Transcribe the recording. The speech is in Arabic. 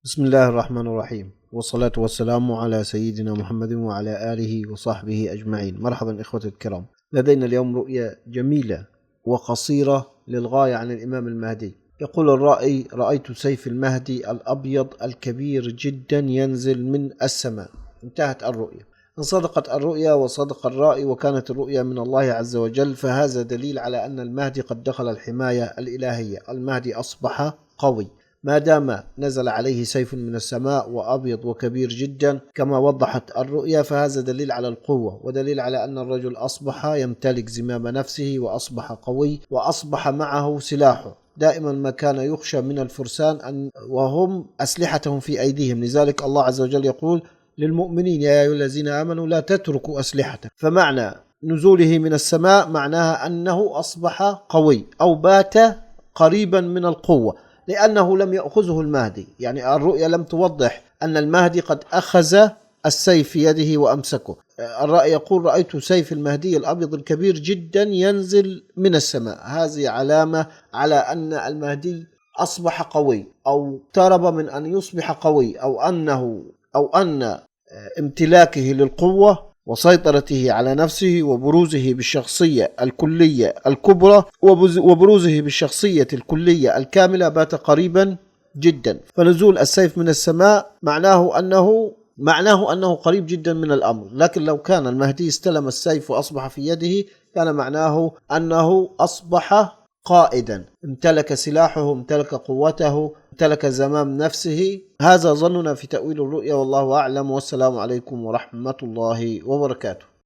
بسم الله الرحمن الرحيم، والصلاة والسلام على سيدنا محمد وعلى آله وصحبه أجمعين. مرحبا إخوة الكرام، لدينا اليوم رؤية جميلة وقصيرة للغاية عن الإمام المهدي. يقول الرائي: رأيت سيف المهدي الأبيض الكبير جدا ينزل من السماء. انتهت الرؤية. إن صدقت الرؤيا وصدق الرائي وكانت الرؤيا من الله عز وجل، فهذا دليل على أن المهدي قد دخل الحماية الإلهية. المهدي أصبح قوي ما دام نزل عليه سيف من السماء وأبيض وكبير جدا كما وضحت الرؤيا، فهذا دليل على القوة ودليل على أن الرجل أصبح يمتلك زمام نفسه وأصبح قوي وأصبح معه سلاحه. دائما ما كان يخشى من الفرسان وهم أسلحتهم في أيديهم، لذلك الله عز وجل يقول للمؤمنين: يا أيها الذين آمنوا لا تتركوا أسلحتكم. فمعنى نزوله من السماء معناها أنه أصبح قوي أو بات قريبا من القوة، لأنه لم يأخذه المهدي. يعني الرؤيا لم توضح أن المهدي قد أخذ السيف في يده وأمسكه. الرأي يقول: رأيت سيف المهدي الأبيض الكبير جدا ينزل من السماء. هذه علامة على أن المهدي أصبح قوي أو اقترب من أن يصبح قوي، أو أن امتلاكه للقوة وسيطرته على نفسه وبروزه بالشخصية الكلية الكبرى وبروزه بالشخصية الكلية الكاملة بات قريبا جدا. فنزول السيف من السماء معناه أنه قريب جدا من الأمر. لكن لو كان المهدي استلم السيف وأصبح في يده، كان معناه أنه أصبح قائدا، امتلك سلاحه، امتلك قوته، امتلك زمام نفسه. هذا ظننا في تأويل الرؤيا، والله أعلم، والسلام عليكم ورحمة الله وبركاته.